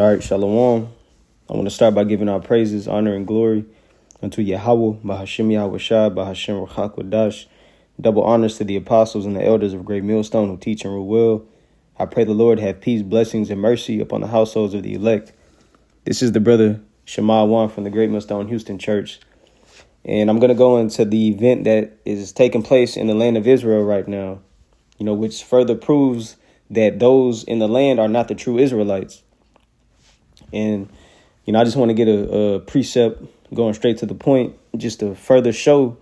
All right, Shalom. I want to start by giving our praises, honor, and glory unto Yahweh, Bahashim Yahweh Shai, Bahashim Ruach Kodash. Double honors to the apostles and the elders of Great Millstone who teach and rule well. I pray the Lord have peace, blessings, and mercy upon the households of the elect. This is the brother Shema Wan from the Great Millstone Houston Church. And I'm going to go into the event that is taking place in the land of Israel right now, which further proves that those in the land are not the true Israelites. And, I just want to get a precept going straight to the point, just to further show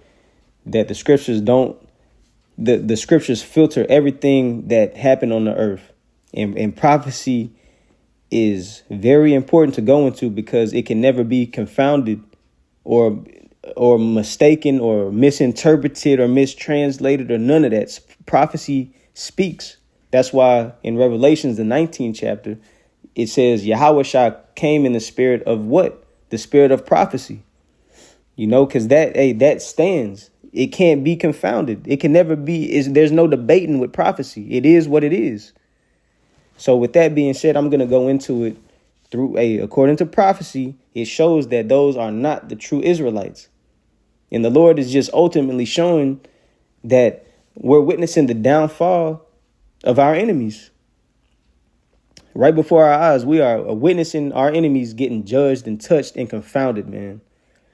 that the scriptures the scriptures filter everything that happened on the earth. And prophecy is very important to go into because it can never be confounded or mistaken or misinterpreted or mistranslated or none of that. Prophecy speaks. That's why in Revelations, the 19th chapter, it says Yahweh Shai came in the spirit of what? The spirit of prophecy. Because that stands. It can't be confounded. It can never be. There's no debating with prophecy. It is what it is. So with that being said, I'm going to go into it according to prophecy. It shows that those are not the true Israelites. And the Lord is just ultimately showing that we're witnessing the downfall of our enemies. Right before our eyes, we are witnessing our enemies getting judged and touched and confounded, man.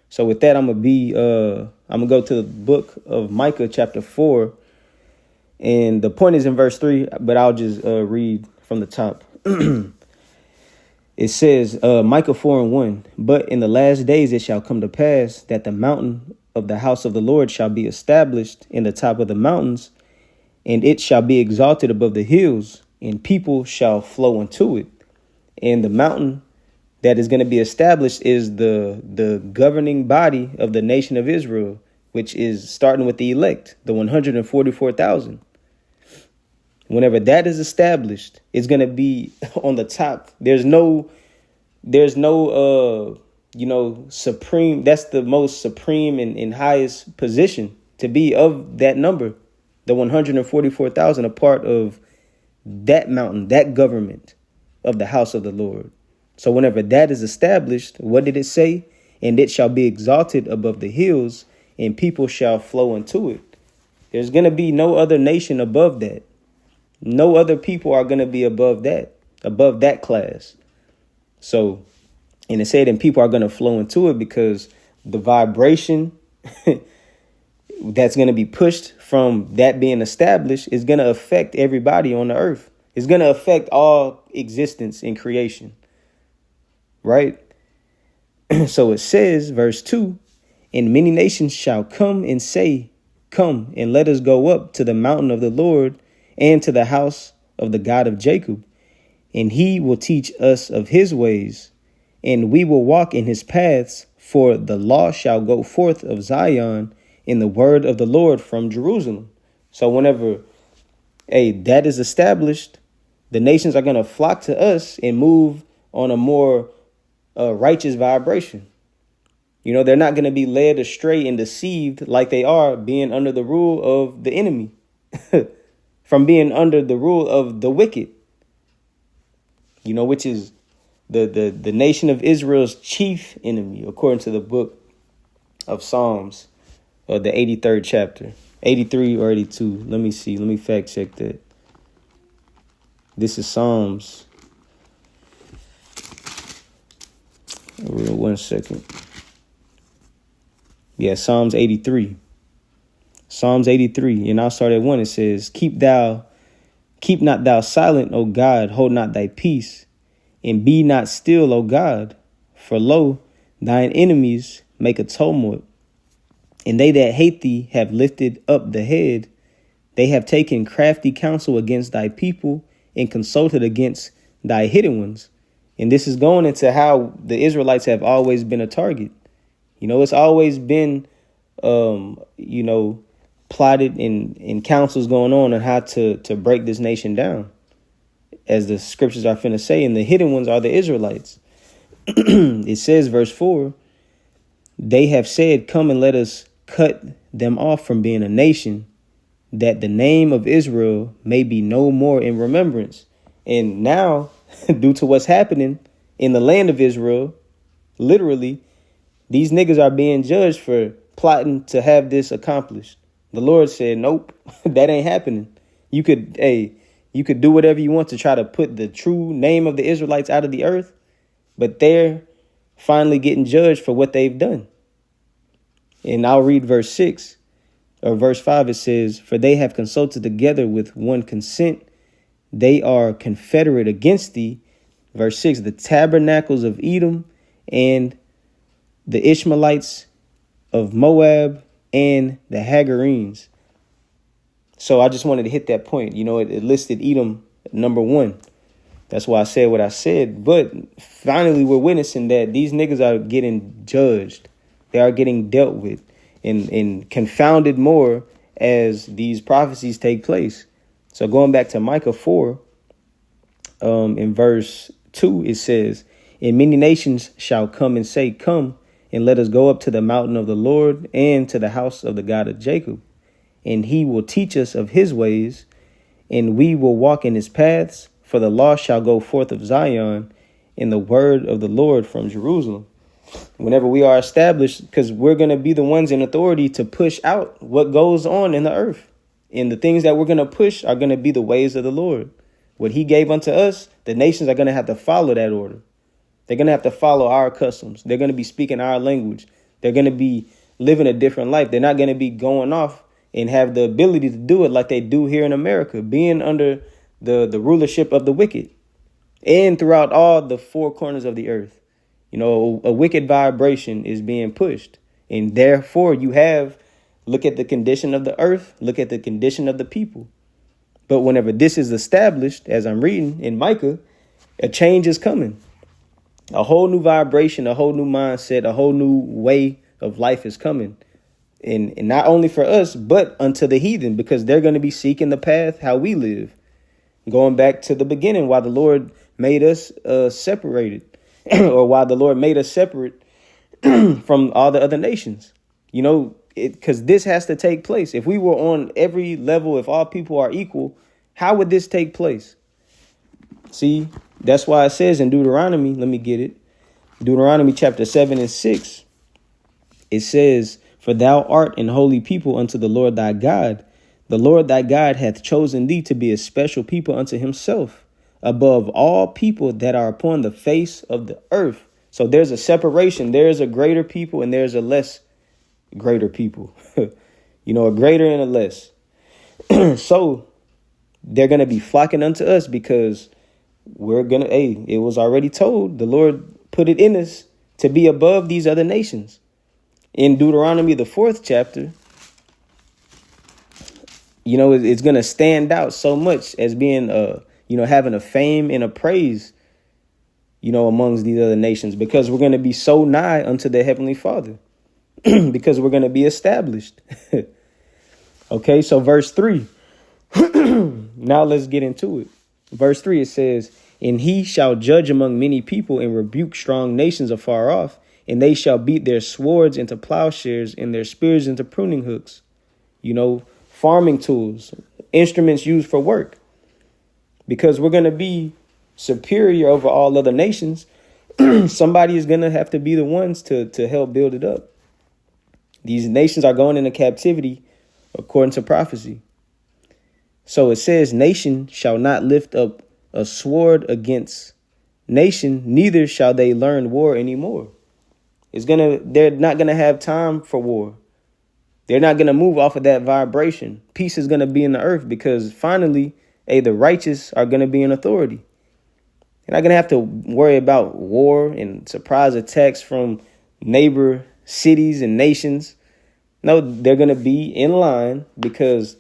So with that, I'm gonna go to the book of Micah, chapter 4. And the point is in verse 3, but I'll just read from the top. It says, Micah 4:1, but in the last days it shall come to pass that the mountain of the house of the Lord shall be established in the top of the mountains, and it shall be exalted above the hills, and people shall flow into it. And the mountain that is going to be established is the governing body of the nation of Israel, which is starting with the elect, the 144,000. Whenever that is established, it's going to be on the top. There's no supreme. That's the most supreme and highest position to be of that number, the 144,000, a part of that mountain, that government of the house of the Lord. So whenever that is established, what did it say? And it shall be exalted above the hills, and people shall flow into it. There's going to be no other nation above that. No other people are going to be above that class. So, and it said, and people are going to flow into it because the vibration that's going to be pushed from that being established is going to affect everybody on the earth. It's going to affect all existence in creation. Right? So it says, verse 2, and many nations shall come and say, come and let us go up to the mountain of the Lord and to the house of the God of Jacob. And he will teach us of his ways, and we will walk in his paths. For the law shall go forth of Zion, in the word of the Lord from Jerusalem. So whenever that is established, the nations are going to flock to us and move on a more righteous vibration. They're not going to be led astray and deceived like they are being under the rule of the enemy, from being under the rule of the wicked, which is the nation of Israel's chief enemy, according to the book of Psalms, the 83rd chapter, 83 or 82. Let me see. Let me fact check that. This is Psalms. 1 second. Yeah, Psalms 83. Psalms 83. And I'll start at 1. It says, Keep not thou silent, O God, hold not thy peace, and be not still, O God. For lo, thine enemies make a tumult, and they that hate thee have lifted up the head. They have taken crafty counsel against thy people and consulted against thy hidden ones. And this is going into how the Israelites have always been a target. It's always been, plotted and counsels going on how to break this nation down, as the scriptures are finna say. And the hidden ones are the Israelites. It says, verse 4, they have said, come and let us cut them off from being a nation, that the name of Israel may be no more in remembrance. And now, due to what's happening, in the land of Israel, literally, these niggas are being judged for plotting to have this accomplished. The Lord said, nope, that ain't happening. You could do whatever you want to try to put the true name of the Israelites out of the earth, but they're finally getting judged for what they've done. And I'll read verse 6 or verse 5. It says, for they have consulted together with one consent. They are confederate against thee. Verse 6, the tabernacles of Edom and the Ishmaelites of Moab and the Hagarenes. So I just wanted to hit that point. It listed Edom number 1. That's why I said what I said. But finally, we're witnessing that these niggas are getting judged. They are getting dealt with and confounded more as these prophecies take place. So going back to Micah 4, in verse 2, it says, and many nations shall come and say, come, and let us go up to the mountain of the Lord and to the house of the God of Jacob. And he will teach us of his ways, and we will walk in his paths. For the law shall go forth of Zion, and the word of the Lord from Jerusalem. Whenever we are established, because we're going to be the ones in authority to push out what goes on in the earth. And the things that we're going to push are going to be the ways of the Lord. What he gave unto us, the nations are going to have to follow that order. They're going to have to follow our customs. They're going to be speaking our language. They're going to be living a different life. They're not going to be going off and have the ability to do it like they do here in America, being under the rulership of the wicked and throughout all the four corners of the earth. A wicked vibration is being pushed. And therefore, look at the condition of the earth, look at the condition of the people. But whenever this is established, as I'm reading in Micah, a change is coming. A whole new vibration, a whole new mindset, a whole new way of life is coming. And not only for us, but unto the heathen, because they're going to be seeking the path how we live. Going back to the beginning, why the Lord made us separated, or why the Lord made us separate from all the other nations. Because this has to take place. If we were on every level, if all people are equal, how would this take place? See, that's why it says in Deuteronomy, let me get it. Deuteronomy chapter 7 and 6. It says, for thou art an holy people unto the Lord thy God. The Lord thy God hath chosen thee to be a special people unto himself, above all people that are upon the face of the earth. So there's a separation. There's a greater people and there's a less greater people. A greater and a less. So they're going to be flocking unto us because it was already told. The Lord put it in us to be above these other nations. In Deuteronomy, the 4th chapter, it's going to stand out so much as being, having a fame and a praise, amongst these other nations, because we're going to be so nigh unto the Heavenly Father, because we're going to be established. Okay, so verse 3. Now let's get into it. Verse 3, it says, and he shall judge among many people and rebuke strong nations afar off, and they shall beat their swords into plowshares and their spears into pruning hooks. Farming tools, instruments used for work. Because we're going to be superior over all other nations, somebody is going to have to be the ones to help build it up. These nations are going into captivity according to prophecy. So it says, nation shall not lift up a sword against nation, neither shall they learn war anymore. They're not going to have time for war. They're not going to move off of that vibration. Peace is going to be in the earth because finally, the righteous are going to be in authority. They're not going to have to worry about war and surprise attacks from neighbor cities and nations. No, they're going to be in line because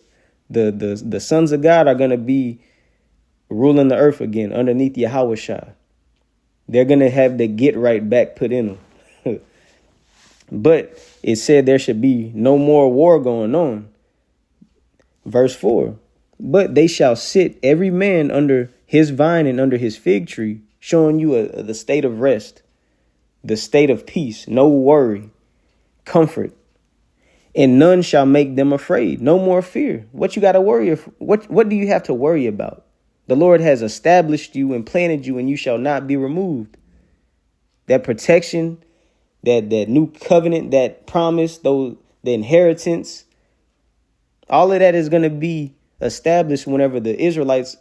the sons of God are going to be ruling the earth again underneath Yahweh Shah. They're going to have the get right back put in them. But it said there should be no more war going on. Verse 4, but they shall sit every man under his vine and under his fig tree, showing you the state of rest, the state of peace, no worry, comfort, and none shall make them afraid. No more fear. What you got to worry? What do you have to worry about? The Lord has established you and planted you, and you shall not be removed. that protection, that new covenant, that promise, the inheritance, all of that is going to be established whenever the Israelites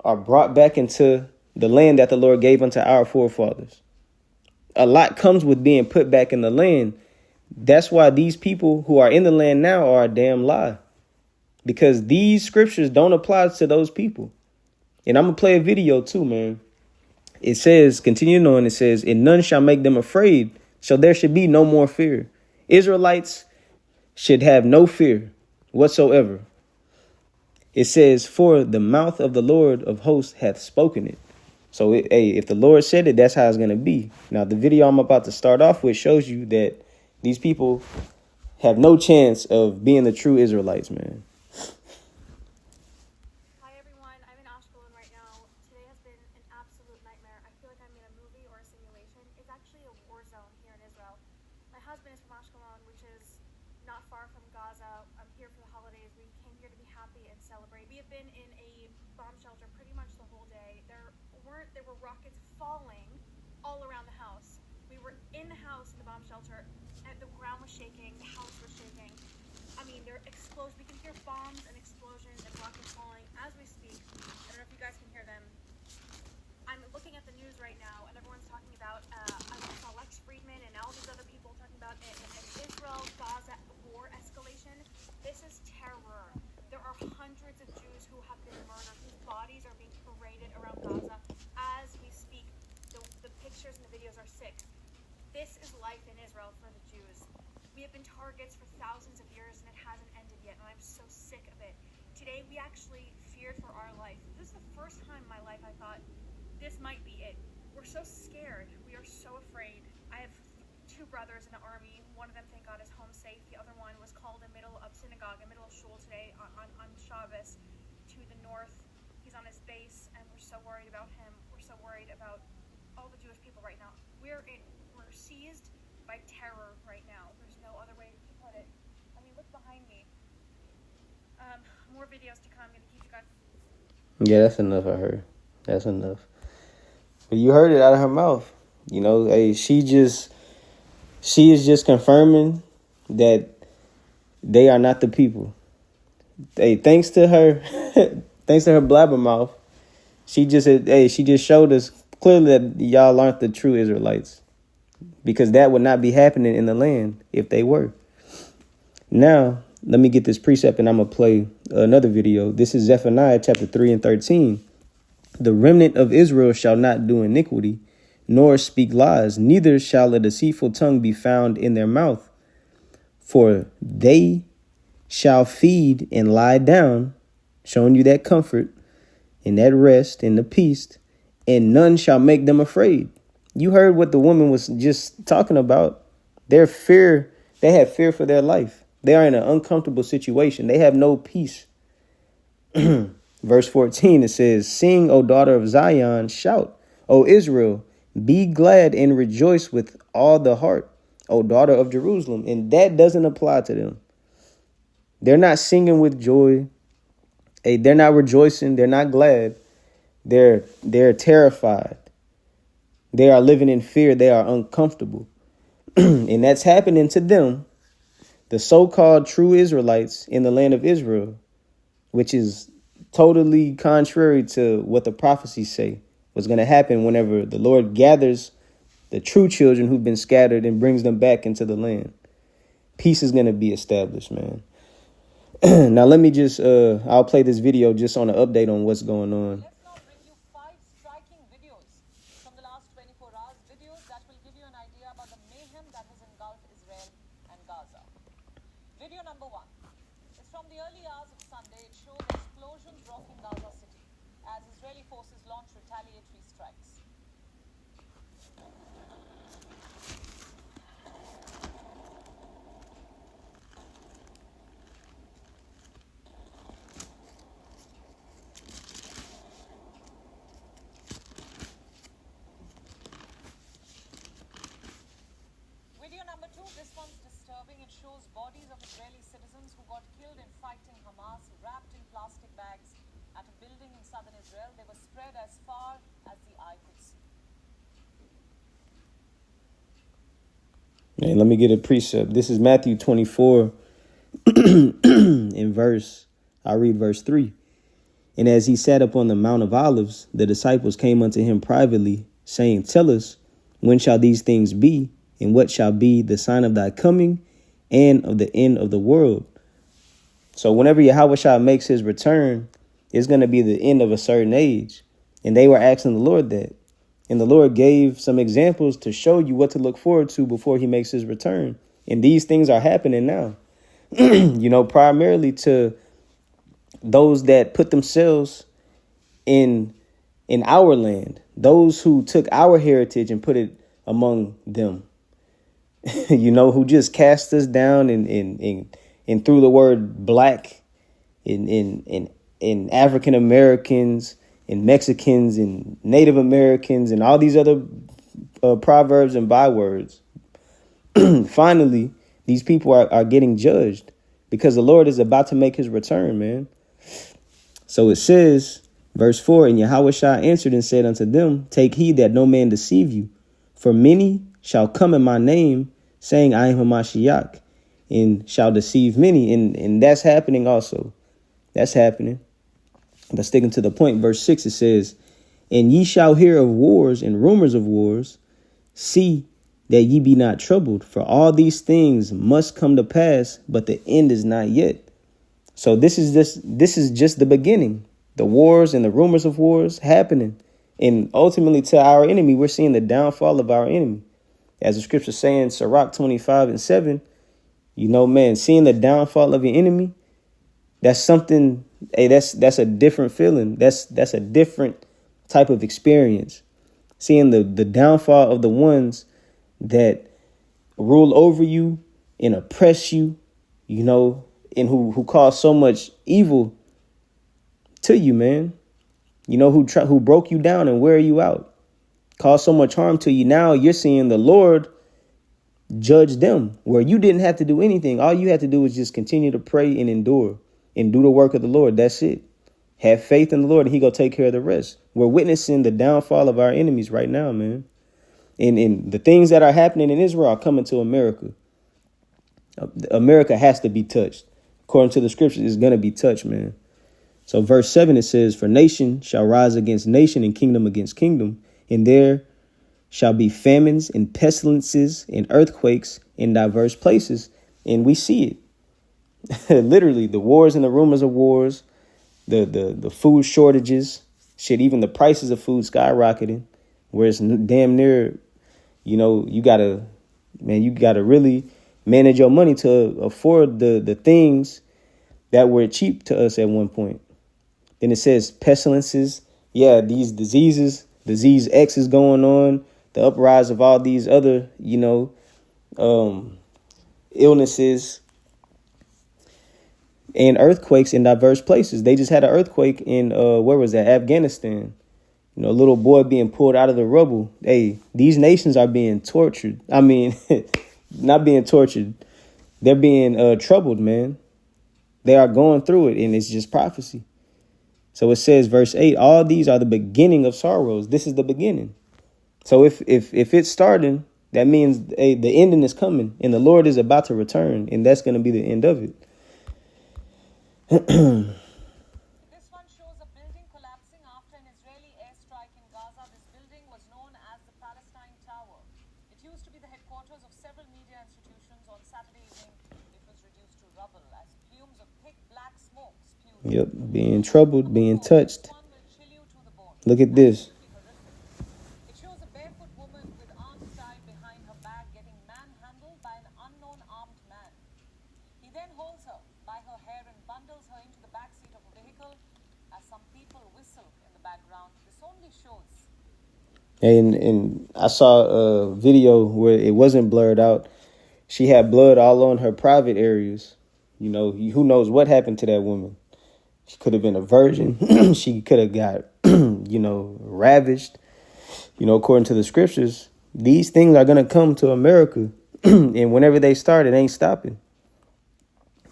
are brought back into the land that the Lord gave unto our forefathers. A lot comes with being put back in the land. That's why these people who are in the land now are a damn lie, because these scriptures don't apply to those people. And I'm going to play a video too, man. It says, continuing on, it says, and none shall make them afraid, so there should be no more fear. Israelites should have no fear whatsoever. It says, for the mouth of the Lord of hosts hath spoken it. So, if the Lord said it, that's how it's going to be. Now, the video I'm about to start off with shows you that these people have no chance of being the true Israelites, man. Hi, everyone. I'm in Ashkelon right now. Today has been an absolute nightmare. I feel like I'm in a movie or a simulation. It's actually a war zone here in Israel. My husband is from Ashkelon, which is not far from Gaza. I'm here for the holidays. We came here to be happy and celebrate. We have been in a bomb shelter pretty much the whole day. There were rockets falling all around the house. We were in the house in the bomb shelter, and the ground was shaking, the house was shaking. I mean, there explosions. We can hear bombs and explosions and rockets falling as we speak. I don't know if you guys can hear them. I'm looking at the news right now, and everyone's talking about, I saw Lex Friedman and all these other people talking about an Israel-Gaza war escalation. This is terror. There are hundreds of Jews who have been murdered, whose bodies are being paraded around Gaza as we speak. The pictures and the videos are sick. This is life in Israel for the Jews. We have been targets for thousands of years, and it hasn't ended yet, and I'm so sick of it. Today, we actually feared for our life. This is the first time in my life I thought, this might be it. We're so scared. We are so afraid. I have two brothers in the army. One of them, thank God, is home safe. The other one was called in the middle of synagogue, in the middle of shul today on Shabbos to the north. He's on his base, and we're so worried about him. We're so worried about all the Jewish people right now. We're seized by terror right now. There's no other way to put it. I mean, look behind me. More videos to come. I'm going to keep you guys. Yeah, that's enough of her. That's enough. But you heard it out of her mouth. You know, hey, she is just confirming that they are not the people. Hey, thanks to her blabbermouth, she just showed us clearly that y'all aren't the true Israelites, because that would not be happening in the land if they were. Now, let me get this precept, and I'm going to play another video. This is Zephaniah chapter 3 and 13. The remnant of Israel shall not do iniquity, nor speak lies, neither shall a deceitful tongue be found in their mouth. For they shall feed and lie down, showing you that comfort and that rest and the peace, and none shall make them afraid. You heard what the woman was just talking about. They have fear for their life. They are in an uncomfortable situation. They have no peace. Verse 14, it says, sing, O daughter of Zion, shout, O Israel, be glad and rejoice with all the heart, O daughter of Jerusalem. And that doesn't apply to them. They're not singing with joy. Hey, they're not rejoicing. They're not glad. They're terrified. They are living in fear. They are uncomfortable. And that's happening to them, the so-called true Israelites in the land of Israel, which is totally contrary to what the prophecies say was going to happen whenever the Lord gathers the true children who've been scattered and brings them back into the land. Peace is going to be established, man. Now, let me just, I'll play this video just on an update on what's going on. Let's now bring you 5 striking videos from the last 24 hours, videos that will give you an idea about the mayhem that has engulfed Israel and Gaza. Video number 1 is from the early hours of Sunday. It shows explosions rocking Gaza City as Israeli forces launch retaliatory strikes. Video number 2, this one's disturbing. It shows bodies of Israeli citizens who got killed in fighting Hamas, wrapped in plastic bags at a building in southern Israel. They were spread as far as the eye could see. And let me get a precept. This is Matthew 24 I'll read verse 3. And as he sat upon the Mount of Olives, the disciples came unto him privately, saying, Tell us, when shall these things be? And what shall be the sign of thy coming and of the end of the world? So whenever Yahushua makes his return, it's going to be the end of a certain age. And they were asking the Lord that. And the Lord gave some examples to show you what to look forward to before he makes his return. And these things are happening now, primarily to those that put themselves in our land, those who took our heritage and put it among them, who just cast us down and threw the word black in African Americans and Mexicans and Native Americans and all these other proverbs and bywords. Finally, these people are getting judged because the Lord is about to make his return, man. So it says, verse 4, and Yahushua answered and said unto them, Take heed that no man deceive you, for many shall come in my name, saying, I am Hamashiach, and shall deceive many. And that's happening also. That's happening. But sticking to the point, verse 6, it says, And ye shall hear of wars and rumors of wars. See that ye be not troubled, for all these things must come to pass, but the end is not yet. So this is just the beginning. The wars and the rumors of wars happening. And ultimately to our enemy, we're seeing the downfall of our enemy. As the scripture saying, Sirach 25:7, seeing the downfall of your enemy, that's something, that's a different feeling. That's a different type of experience. Seeing the downfall of the ones that rule over you and oppress you, and who cause so much evil to you, man. Who broke you down and wear you out, caused so much harm to you. Now you're seeing the Lord judge them where you didn't have to do anything. All you had to do was just continue to pray and endure and do the work of the Lord. That's it. Have faith in the Lord and he gonna take care of the rest. We're witnessing the downfall of our enemies right now, man. And the things that are happening in Israel are coming to America. America has to be touched. According to the scriptures, it's going to be touched, man. So verse 7, it says, For nation shall rise against nation and kingdom against kingdom. And there shall be famines and pestilences and earthquakes in diverse places. And we see it. Literally, the wars and the rumors of wars, the food shortages, even the prices of food skyrocketing, where it's damn near, you gotta really manage your money to afford the things that were cheap to us at one point. Then it says pestilences. Yeah, these diseases, disease X is going on. The uprise of all these other, illnesses and earthquakes in diverse places. They just had an earthquake in, where was that? Afghanistan. A little boy being pulled out of the rubble. Hey, these nations are being tortured. I mean, not being tortured. They're being troubled, man. They are going through it, and it's just prophecy. So it says, verse 8, all these are the beginning of sorrows. This is the beginning. So if it's starting, that means the ending is coming, and the Lord is about to return, and that's going to be the end of it. This one shows a building collapsing after an Israeli airstrike in Gaza. This building was known as the Palestine Tower. It used to be the headquarters of several media institutions. On Saturday evening, it was reduced to rubble as fumes of thick black smoke spewed. Yep, being troubled, being touched. Look at this. It shows a barefoot woman with arms tied behind her back getting manhandled by an unknown armed man. He then holds her by her hair and bundles her into the backseat of a vehicle as some people whistle in the background. This only shows. And I saw a video where it wasn't blurred out. She had blood all on her private areas. Who knows what happened to that woman? She could have been a virgin. She could have got, ravaged. According to the scriptures, these things are going to come to America. And whenever they start, it ain't stopping.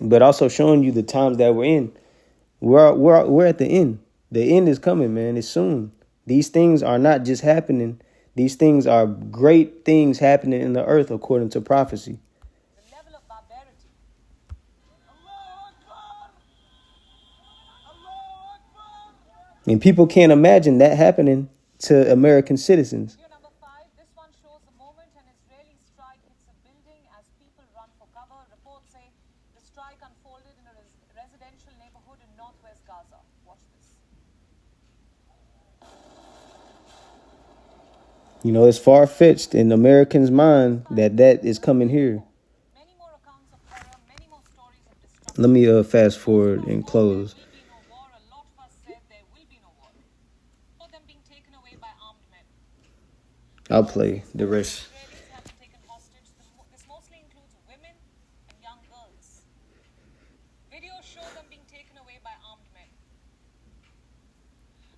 But also showing you the times that we're in. We're at the end. The end is coming, man. It's soon. These things are not just happening. These things are great things happening in the earth according to prophecy. The level of barbarity. And people can't imagine that happening to American citizens. Video number 5. This one shows the moment an Israeli strike hits a building as people run for cover. Reports say the strike unfolded in a residential neighborhood in northwest Gaza. Watch this. You know, it's far-fetched in Americans' mind that is coming here. Many more accounts of horror, many more stories of destruction. Let me fast forward and close. There will be no war. A lot of us said there will be no war. For them being taken away by armed men. I'll play the rest. Israelis have been taken hostage. This mostly includes women and young girls. Videos show them being taken away by armed men.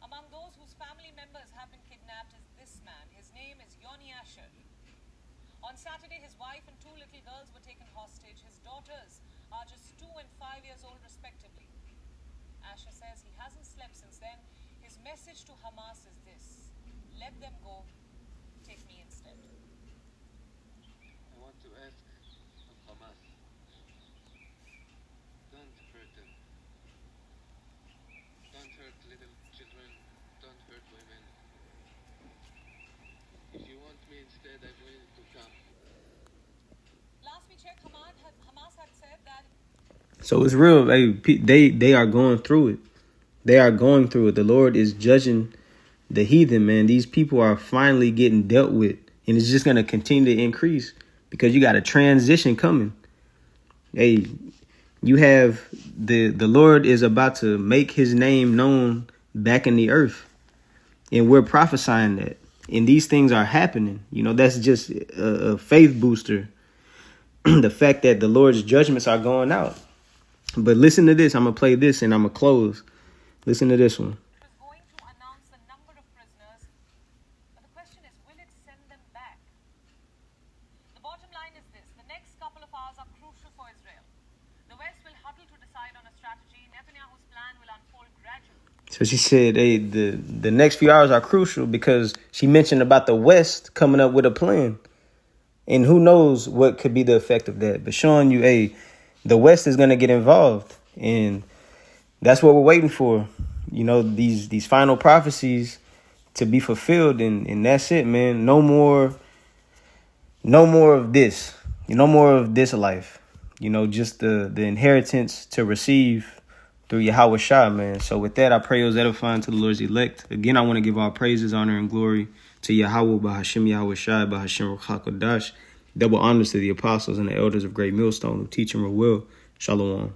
Among those whose family members have been kidnapped is this man. His name is Yoni Asher. On Saturday, his wife and 2 little girls were taken hostage. His daughters are just 2 and 5 years old, respectively. Asher says he hasn't slept since then. His message to Hamas is this: let them go. Take me instead. I want to ask of Hamas, don't hurt them. Don't hurt little children. Don't hurt women. If you want me instead, I'm willing to come. Last we checked, Hamas had said that So it's real. They are going through it. They are going through it. The Lord is judging the heathen, man. These people are finally getting dealt with. And it's just going to continue to increase because you got a transition coming. Hey, you have the Lord is about to make his name known back in the earth. And we're prophesying that. And these things are happening. You know, that's just a faith booster. The fact that the Lord's judgments are going out. But listen to this. I'm going to play this and I'm going to close. Listen to this one. it was going to announce the number of prisoners. But the question is, will it send them back? The bottom line is this: the next couple of hours are crucial for Israel. The West will huddle to decide on a strategy. Netanyahu's plan will unfold gradually. So she said, hey, the next few hours are crucial because she mentioned about the West coming up with a plan. And who knows what could be the effect of that. But showing you, hey, the West is going to get involved. And that's what we're waiting for. You know, these final prophecies to be fulfilled. And that's it, man. No more of this. No more of this life. You know, just the inheritance to receive through Yahweh Shah, man. So with that, I pray it was edifying to the Lord's elect. Again, I want to give all praises, honor, and glory to Yahweh, Bahashim Yahweh Shai, Bahashim Ruach HaKodesh. Double honors to the apostles and the elders of Great Millstone who teach and will. Shalom.